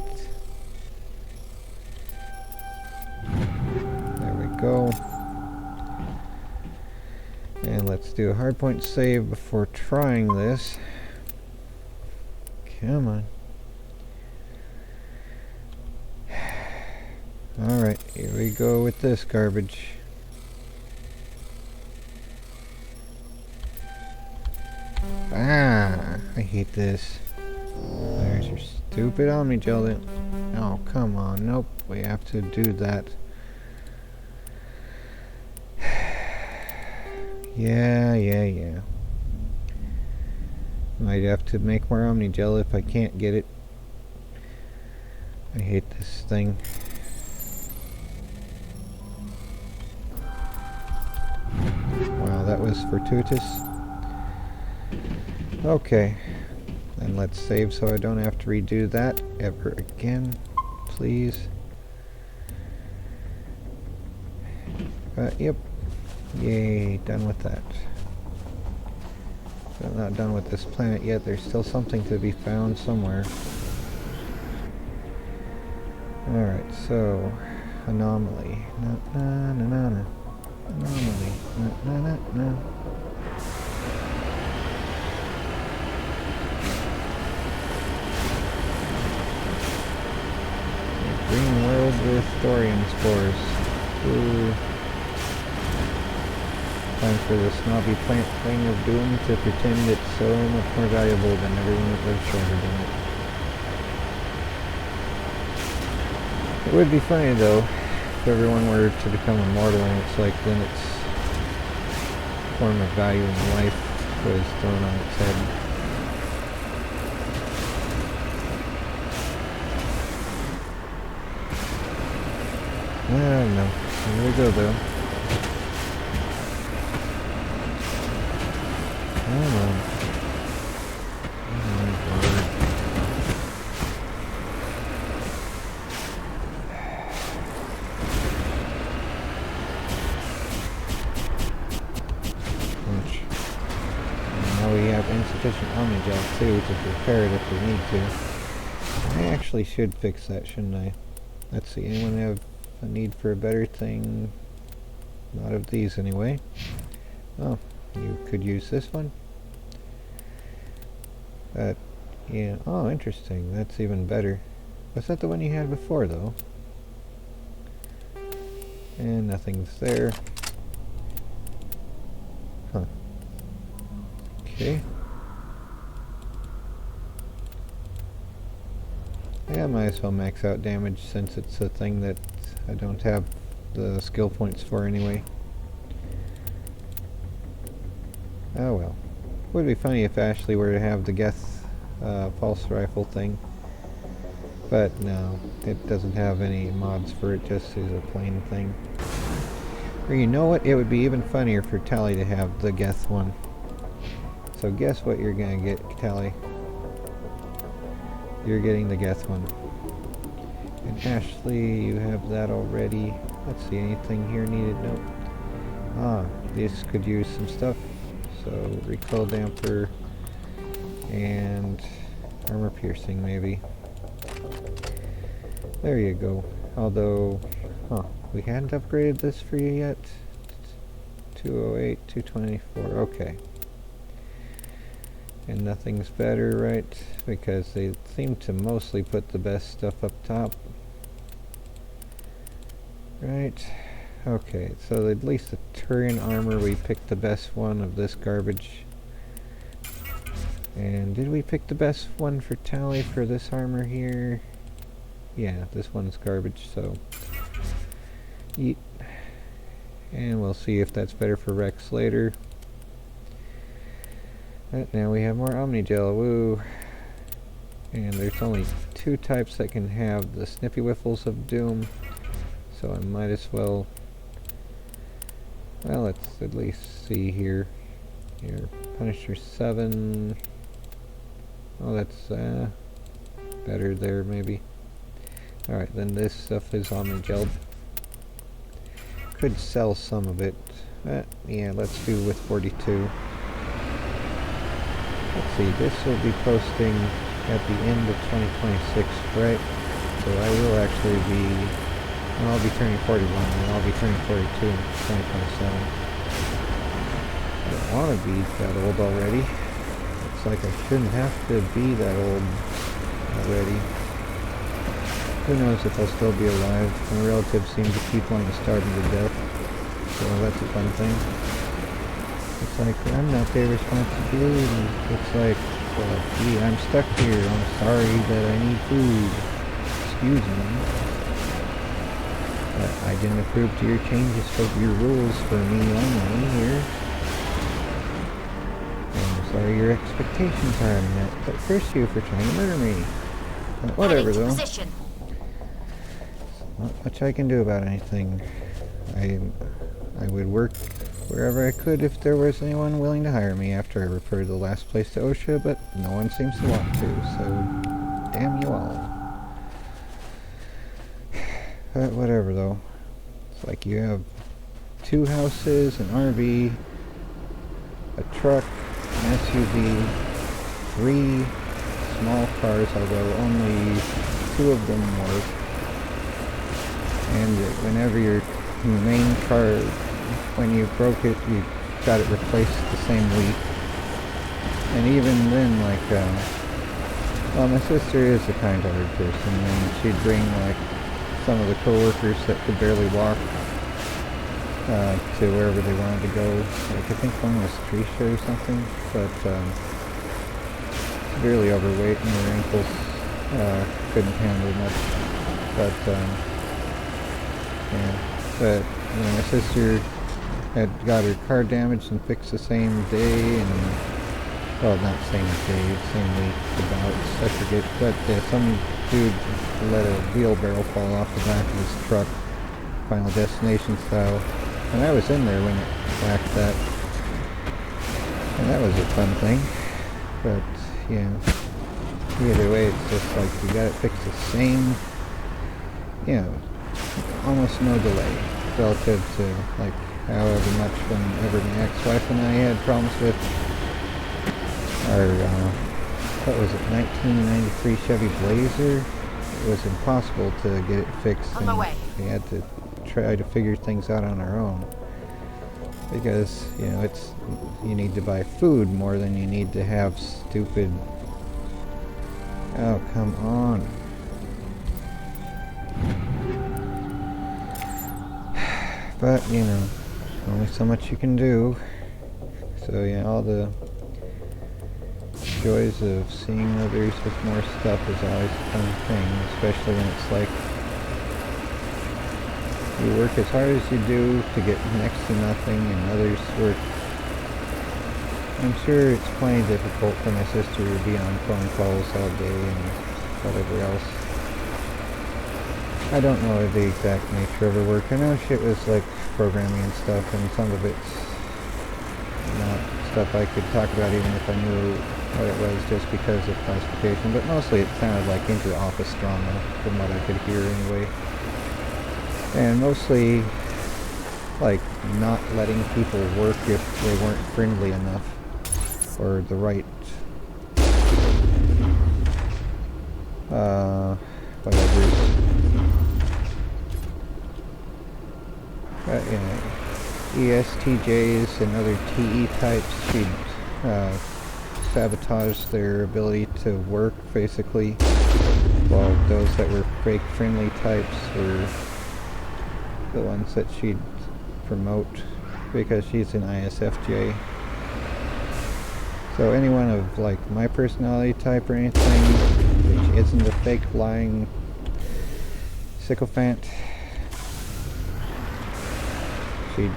There we go. And let's do a hardpoint save before trying this. Come on. Alright, here we go with this garbage. Ah, I hate this. There's your stupid Omni gel then. Oh, come on. Nope, we have to do that. Yeah. Might have to make more Omni gel if I can't get it. I hate this thing. Wow, that was fortuitous. Okay. Then let's save so I don't have to redo that ever again. Please. Yep. Yay, done with that. But I'm not done with this planet yet. There's still something to be found somewhere. Alright, so anomaly. Anomaly. Green world with thorian spores. Ooh. Time for the snobby plant thing of doom to pretend it's so much more valuable than everyone that lives shorter than it. It would be funny though if everyone were to become immortal and it's like then its form of value in life was thrown on its head. I don't know. Here we go though. Come on. Oh my word. Ouch. Now we have insufficient Omni gel too to repair it if we need to. I actually should fix that, shouldn't I? Let's see, anyone have a need for a better thing? Not of these anyway. Oh, you could use this one. But, yeah, oh interesting, that's even better. Was that the one you had before though? And nothing's there. Huh. Okay. Yeah, I might as well max out damage since it's a thing that I don't have the skill points for anyway. Oh well. Would be funny if Ashley were to have the Geth pulse rifle thing. But no, it doesn't have any mods for it, just as a plain thing. Or you know what? It would be even funnier for Tally to have the Geth one. So guess what you're gonna get, Tally? You're getting the Geth one. And Ashley, you have that already. Let's see, anything here needed? Nope. Ah, this could use some stuff. So, recoil damper and armor piercing maybe. There you go. Although, we hadn't upgraded this for you yet. 208, 224, okay. And nothing's better, right? Because they seem to mostly put the best stuff up top. Right. Okay, so at least the thorian armor, we picked the best one of this garbage. And did we pick the best one for Tally for this armor here? Yeah, this one's garbage, so eat. And we'll see if that's better for Rex later. But now we have more Omni Gel, woo. And there's only 2 types that can have the snippy whiffles of doom, so I might as well... Well, let's at least see here. Here, Punisher 7... Oh, that's better there, maybe. Alright, then this stuff is on the gel. Could sell some of it. Yeah, let's do with 42. Let's see, this will be posting at the end of 2026, right? So I will actually be... I'll be turning 41, and I'll be turning 42 in 2027. I don't want to be that old already. It's like I shouldn't have to be that old already. Who knows if I'll still be alive. My relatives seem to keep wanting to starve me to death. So that's a fun thing. It's like, I'm not their responsibility. It's like, well, gee, I'm stuck here. I'm sorry that I need food. Excuse me. But I didn't approve to your changes of your rules for me only here. I'm sorry your expectations are unmet, but curse you for trying to murder me. But whatever though. Position. Not much I can do about anything. I would work wherever I could if there was anyone willing to hire me after I referred the last place to OSHA, but no one seems to want to, so damn you all. But whatever though. It's like you have 2 houses, an RV, a truck, an SUV, 3 small cars, although only 2 of them work. And whenever your main car, when you broke it, you got it replaced the same week. And even then, like, well, my sister is a kind-hearted person, and she'd bring, like, some of the co-workers that could barely walk to wherever they wanted to go. Like, I think one was Trisha or something, but severely overweight and her ankles couldn't handle much. But yeah, but you know, my sister had got her car damaged and fixed the same day, and well, not same day, same week about, I forget, but some dude let a wheelbarrow fall off the back of his truck, Final Destination style, and I was in there when it whacked that, and that was a fun thing. But yeah, either way, it's just like you got it fixed the same, you know, almost no delay relative to like however much whenever my ex-wife and I had problems with our what was it, 1993 Chevy Blazer. It was impossible to get it fixed, and we had to try to figure things out on our own, because you know, it's, you need to buy food more than you need to have stupid, oh come on. But, you know, only so much you can do. So, yeah, all the joys of seeing others with more stuff is always a fun thing, especially when it's like you work as hard as you do to get next to nothing, and others work. I'm sure it's plenty difficult for my sister to be on phone calls all day and whatever else. I don't know the exact nature of her work. I know shit was like programming and stuff, and some of it's not stuff I could talk about even if I knew what it was, just because of classification, but mostly it sounded like inter-office drama from what I could hear anyway. And mostly like not letting people work if they weren't friendly enough, or the right whatever. ESTJs and other TE types, she'd sabotage their ability to work, basically, while those that were fake friendly types were the ones that she'd promote, because she's an ISFJ. So anyone of like my personality type or anything which isn't a fake lying sycophant, she'd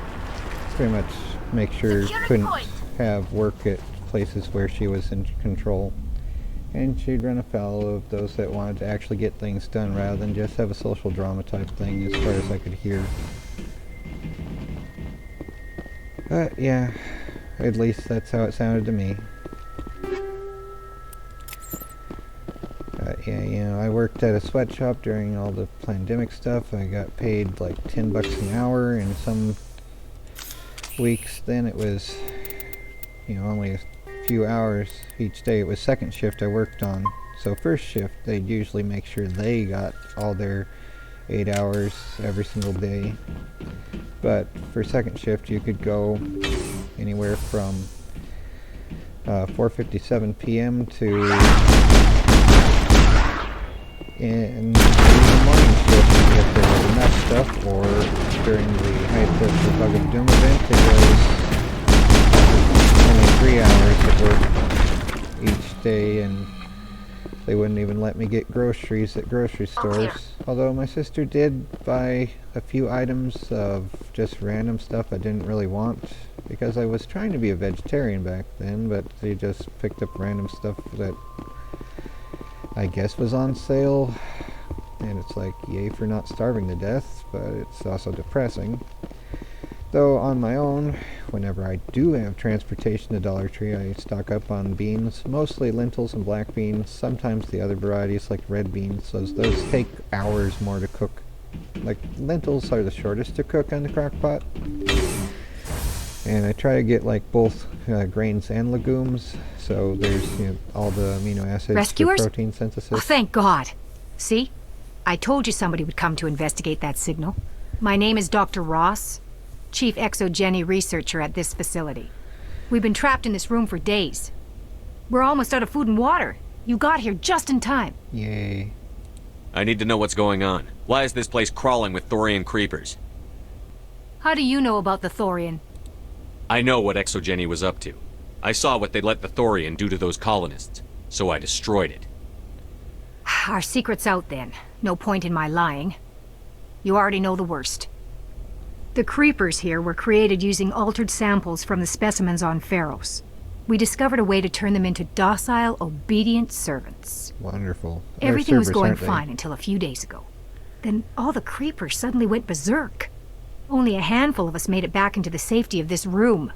pretty much make sure couldn't have work at places where she was in control. And she'd run afoul of those that wanted to actually get things done rather than just have a social drama type thing, as far as I could hear. But yeah, at least that's how it sounded to me. Yeah, you know, I worked at a sweatshop during all the pandemic stuff. I got paid like $10 an hour, and some weeks then it was, you know, only a few hours each day. It was second shift I worked on. So first shift, they'd usually make sure they got all their 8 hours every single day. But for second shift, you could go anywhere from 4:57 p.m. to in the morning shift if there was enough stuff, or during the height of the Bug of Doom event, it was only 3 hours of work each day, and they wouldn't even let me get groceries at grocery stores. Although my sister did buy a few items of just random stuff I didn't really want, because I was trying to be a vegetarian back then, but they just picked up random stuff that I guess was on sale, and it's like, yay for not starving to death, but it's also depressing. Though on my own, whenever I do have transportation to Dollar Tree, I stock up on beans, mostly lentils and black beans, sometimes the other varieties like red beans. Those take hours more to cook. Like, lentils are the shortest to cook on the crock pot. And I try to get like both grains and legumes, so there's, you know, all the amino acids Rescuers? for protein synthesis. Oh, thank God. See? I told you somebody would come to investigate that signal. My name is Dr. Ross, Chief ExoGeni researcher at this facility. We've been trapped in this room for days. We're almost out of food and water. You got here just in time. Yay. I need to know what's going on. Why is this place crawling with thorian creepers? How do you know about the thorian? I know what ExoGeni was up to. I saw what they let the thorian do to those colonists, so I destroyed it. Our secret's out then. No point in my lying. You already know the worst. The creepers here were created using altered samples from the specimens on Pharos. We discovered a way to turn them into docile, obedient servants. Wonderful. They're Everything was servers, going aren't they? fine until a few days ago. Then all the creepers suddenly went berserk. Only a handful of us made it back into the safety of this room.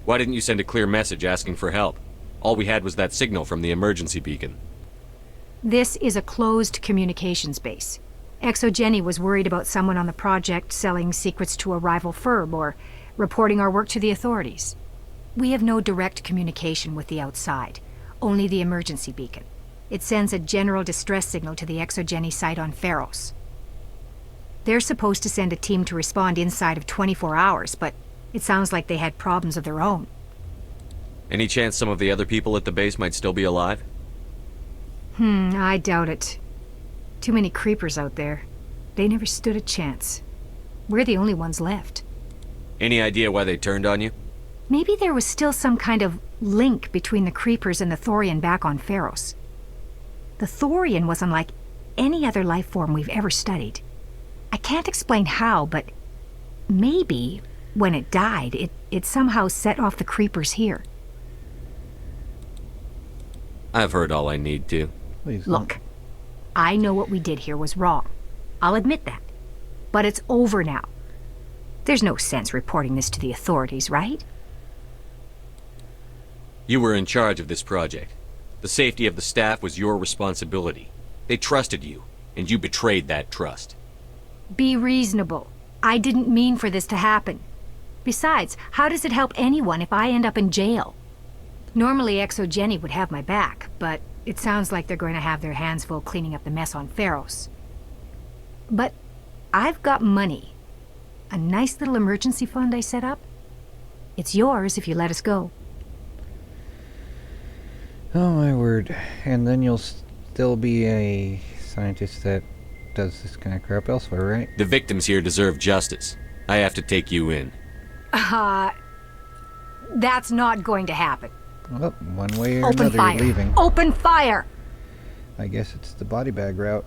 Why didn't you send a clear message asking for help? All we had was that signal from the emergency beacon. This is a closed communications base. ExoGeni was worried about someone on the project selling secrets to a rival firm or reporting our work to the authorities. We have no direct communication with the outside, only the emergency beacon. It sends a general distress signal to the ExoGeni site on Pharos. They're supposed to send a team to respond inside of 24 hours, but it sounds like they had problems of their own. Any chance some of the other people at the base might still be alive? I doubt it. Too many creepers out there. They never stood a chance. We're the only ones left. Any idea why they turned on you? Maybe there was still some kind of link between the creepers and the thorian back on Pharos. The thorian was unlike any other life form we've ever studied. I can't explain how, but maybe when it died, it somehow set off the creepers here. I've heard all I need to. Please don't. Look, I know what we did here was wrong. I'll admit that. But it's over now. There's no sense reporting this to the authorities, right? You were in charge of this project. The safety of the staff was your responsibility. They trusted you, and you betrayed that trust. Be reasonable. I didn't mean for this to happen. Besides, how does it help anyone if I end up in jail? Normally ExoGeni would have my back, but it sounds like they're going to have their hands full cleaning up the mess on Pharos. But I've got money. A nice little emergency fund I set up. It's yours if you let us go. Oh my word. And then you'll still be a scientist that does this kind of crap elsewhere, right? The victims here deserve justice. I have to take you in. That's not going to happen. Well, one way or Open another, fire. you're leaving. Open fire! I guess it's the body bag route.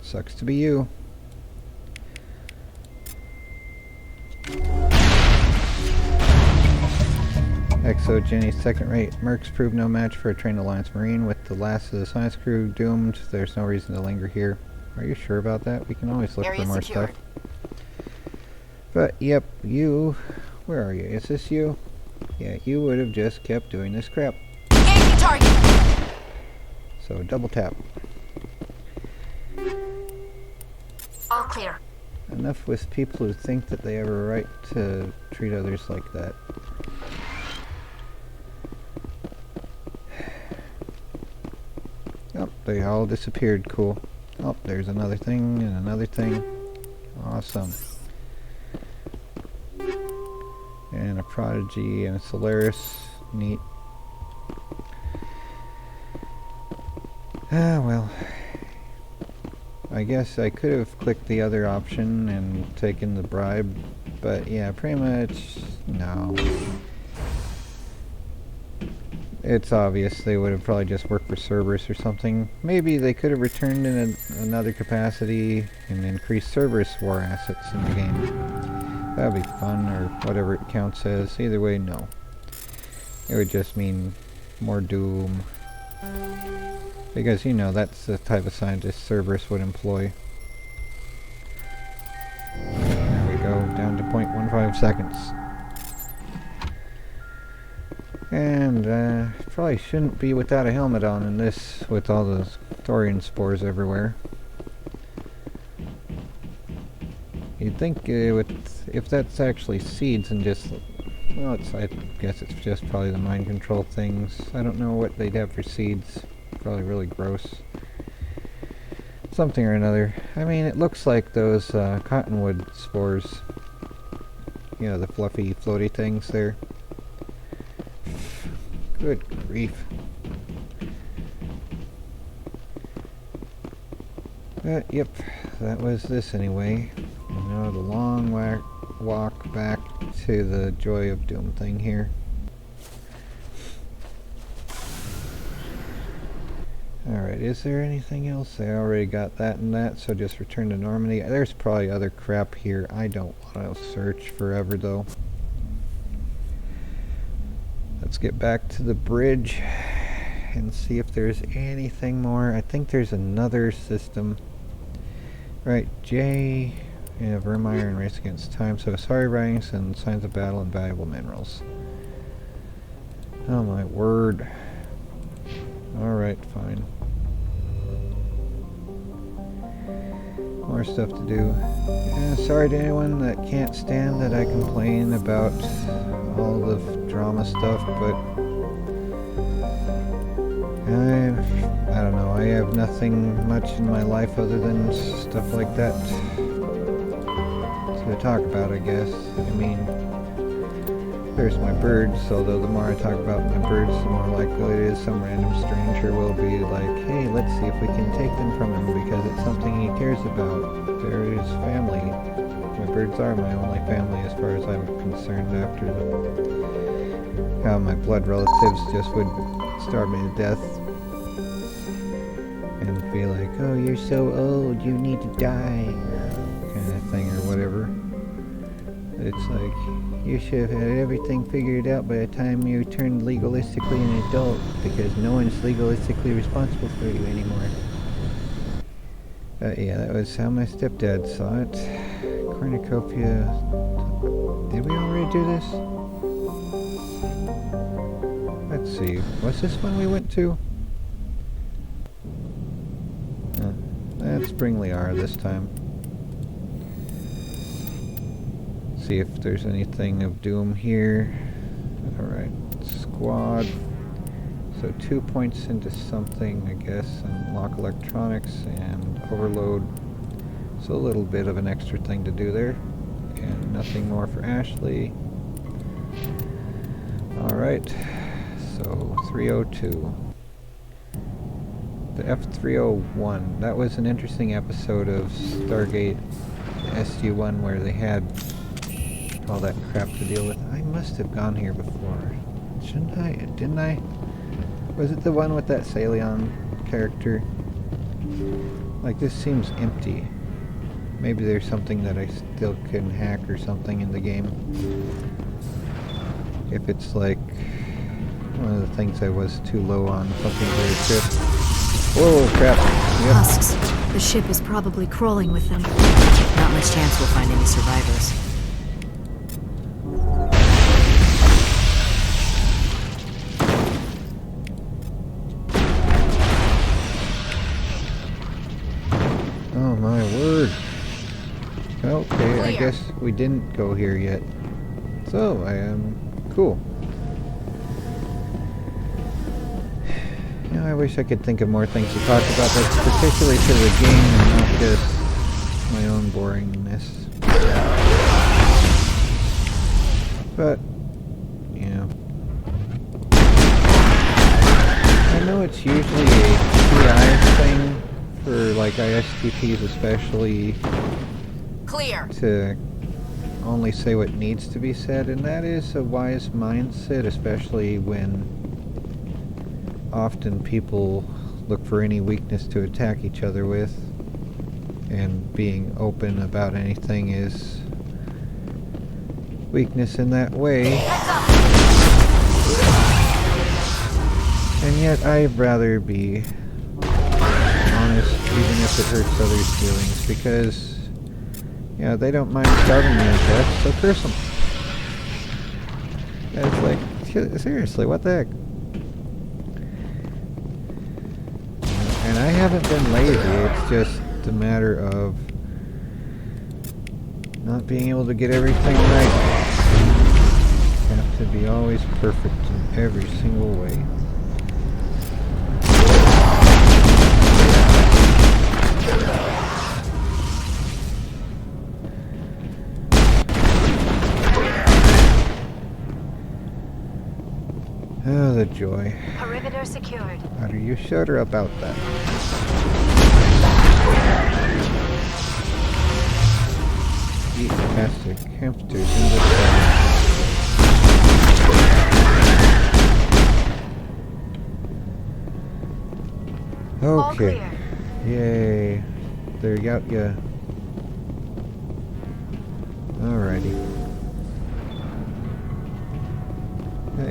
Sucks to be you. ExoGeni's second-rate mercs proved no match for a trained Alliance Marine. With the last of the science crew doomed, there's no reason to linger here. Are you sure about that? We can always look for more stuff. But, yep, you... Where are you? Is this you? Yeah, you would have just kept doing this crap. Engaging target! So, double tap. All clear. Enough with people who think that they have a right to treat others like that. Oh, they all disappeared. Cool. Oh, there's another thing and another thing. Awesome. And a Prodigy and a Solaris. Neat. Ah, well. I guess I could have clicked the other option and taken the bribe, but yeah, pretty much no. It's obvious they would have probably just worked for Cerberus or something. Maybe they could have returned in another capacity and increased Cerberus war assets in the game. That would be fun, or whatever it counts as. Either way, no. It would just mean more Doom. Because, you know, that's the type of scientist Cerberus would employ. There we go, down to 0.15 seconds. And, probably shouldn't be without a helmet on in this, with all the thorian spores everywhere. You'd think if that's actually seeds and just... Well, I guess it's just probably the mind control things. I don't know what they'd have for seeds. Probably really gross. Something or another. I mean, it looks like those cottonwood spores. You know, the fluffy, floaty things there. Good grief. But, yep, that was this anyway. Now the long walk back to the Joy of Doom thing here. Alright, is there anything else? I already got that and that, so just return to Normandy. There's probably other crap here. I don't want to search forever, though. Let's get back to the bridge and see if there's anything more. I think there's another system. Right, J... Yeah, Vermeer race against time. So, sorry writings and signs of battle and valuable minerals. Oh my word. Alright, fine. More stuff to do. Yeah, sorry to anyone that can't stand that I complain about all the drama stuff, but I don't know, I have nothing much in my life other than stuff like that to talk about, I guess. I mean, there's my birds, although the more I talk about my birds, the more likely it is some random stranger will be like, hey, let's see if we can take them from him because it's something he cares about. They're his family. My birds are my only family as far as I'm concerned, after how my blood relatives just would starve me to death and be like, oh, you're so old, you need to die, kind of thing, or whatever. It's like, you should have had everything figured out by the time you turned legalistically an adult, because no one's legalistically responsible for you anymore. Yeah, that was how my stepdad saw it. Cornucopia. Did we already do this? Let's see. What's this one we went to? That's Bringliar this time. See if there's anything of doom here. Alright, squad. So 2 points into something, I guess, and lock electronics and overload. So a little bit of an extra thing to do there. And nothing more for Ashley. Alright, so 302. The F-301. That was an interesting episode of Stargate SG-1 where they had all that crap to deal with. I must have gone here before. Shouldn't I? Didn't I? Was it the one with that Salion character? Like, this seems empty. Maybe there's something that I still can hack or something in the game. If it's like One of the things I was too low on something very crisp. Whoa, crap. Yep. Husks. The ship is probably crawling with them. Not much chance we'll find any survivors. Oh my word. Okay, I guess we didn't go here yet. So, I am cool. You know, I wish I could think of more things to talk about that's particularly to the game and not just my own boringness. But, yeah. I know it's usually a PI thing for like ISTPs especially. Clear. To only say what needs to be said, and that is a wise mindset, especially when often people look for any weakness to attack each other with, and being open about anything is weakness in that way. And yet I'd rather be honest, even if it hurts others' feelings, because yeah, they don't mind starving me to death, so curse them. Yeah, it's like, seriously, what the heck? And I haven't been lazy, it's just a matter of not being able to get everything right. Have to be always perfect in every single way. Oh, the joy. Perimeter secured. Are you sure about that? Eat plastic hamsters in the sky. Okay. Yay. There you got ya. Alrighty.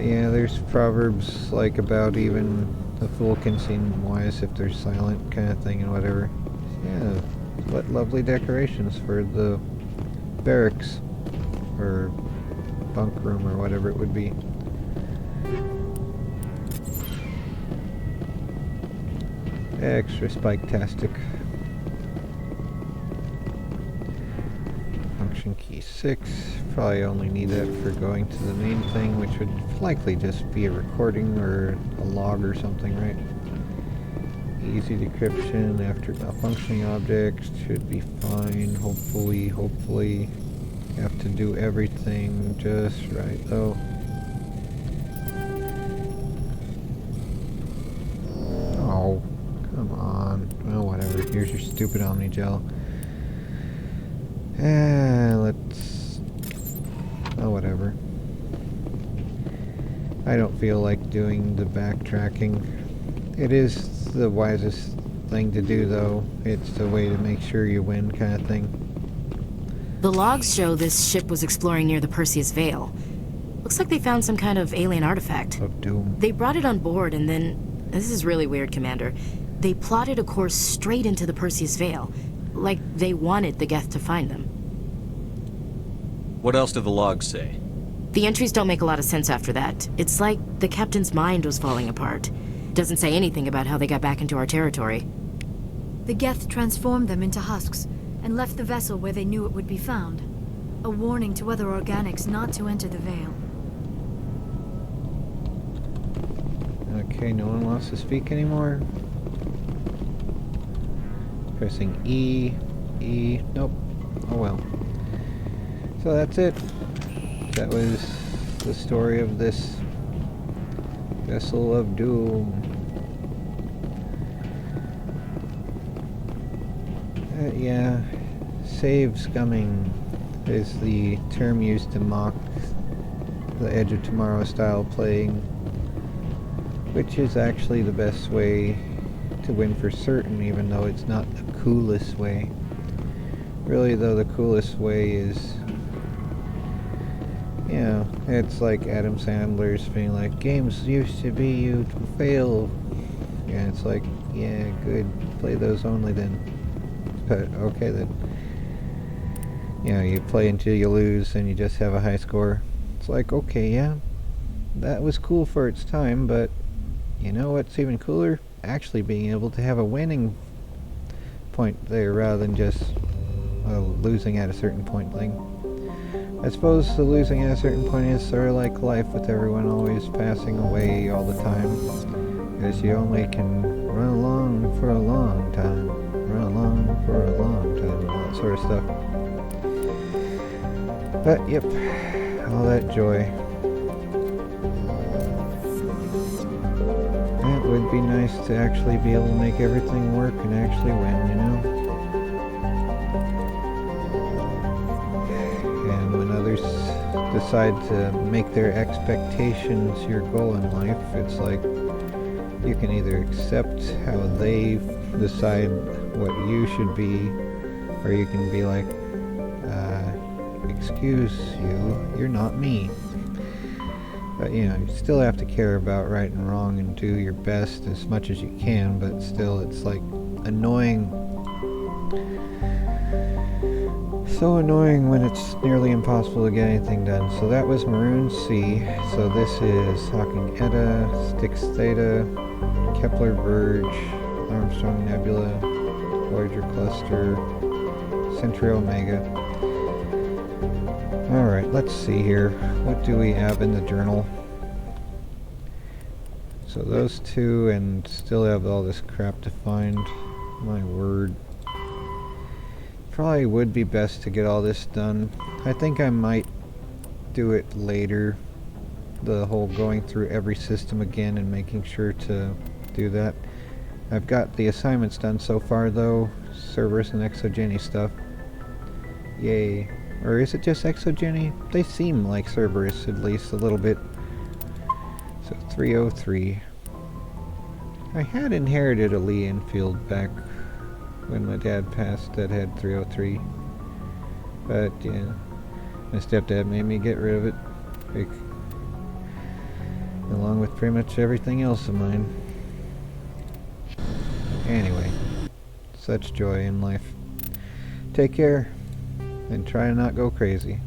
Yeah, there's proverbs like about even the fool can seem wise if they're silent kind of thing and whatever. Yeah, what lovely decorations for the barracks or bunk room or whatever it would be. Extra spike-tastic. Function key 6. Probably only need that for going to the main thing, which would likely just be a recording or a log or something, right? Easy decryption after malfunctioning objects should be fine. Hopefully. You have to do everything just right, though. Oh, come on. Well, whatever. Here's your stupid Omni Gel. Let's... oh, whatever. I don't feel like doing the backtracking. It is the wisest thing to do, though. It's a way to make sure you win kind of thing. The logs show this ship was exploring near the Perseus Veil. Looks like they found some kind of alien artifact. Of doom. They brought it on board and then... this is really weird, Commander. They plotted a course straight into the Perseus Veil. Like they wanted the Geth to find them. What else do the logs say? The entries don't make a lot of sense after that. It's like the captain's mind was falling apart. Doesn't say anything about how they got back into our territory. The Geth transformed them into husks and left the vessel where they knew it would be found. A warning to other organics not to enter the Veil. Okay, no one wants to speak anymore. Pressing E. Nope. Oh well. So that's it. That was the story of this vessel of doom. Yeah, save scumming is the term used to mock the Edge of Tomorrow style playing, which is actually the best way to win for certain, even though it's not the coolest way. Really, though, the coolest way is, Yeah, it's like Adam Sandler's being like, games used to be you fail. Yeah, it's like, yeah, good. Play those only then. But, okay then. You know, you play until you lose and you just have a high score. It's like, okay, yeah, that was cool for its time, but you know what's even cooler? Actually being able to have a winning point there rather than just losing at a certain point thing. I suppose the losing at a certain point is sort of like life, with everyone always passing away all the time. Because you only can run along for a long time, run along for a long time, all that sort of stuff. But, yep, all that joy. It would be nice to actually be able to make everything work and actually win, you know? And when others decide to make their expectations your goal in life, it's like you can either accept how they decide what you should be, or you can be like, excuse you, you're not me. But you know, you still have to care about right and wrong and do your best as much as you can, but still it's like annoying. So annoying when it's nearly impossible to get anything done. So that was Maroon C. So this is Hawking Eta, Styx Theta, Kepler Verge, Armstrong Nebula, Voyager Cluster, Centauri Omega. Alright, let's see here. What do we have in the journal? So those two, and still have all this crap to find. My word. Probably would be best to get all this done. I think I might do it later. The whole going through every system again and making sure to do that. I've got the assignments done so far though. Cerberus and ExoGeni's stuff. Yay. Or is it just ExoGeni? They seem like Cerberus, at least a little bit. So 303. I had inherited a Lee Enfield back when my dad passed that had 303. But yeah, my stepdad made me get rid of it. Along with pretty much everything else of mine. Anyway, such joy in life. Take care. And try to not go crazy.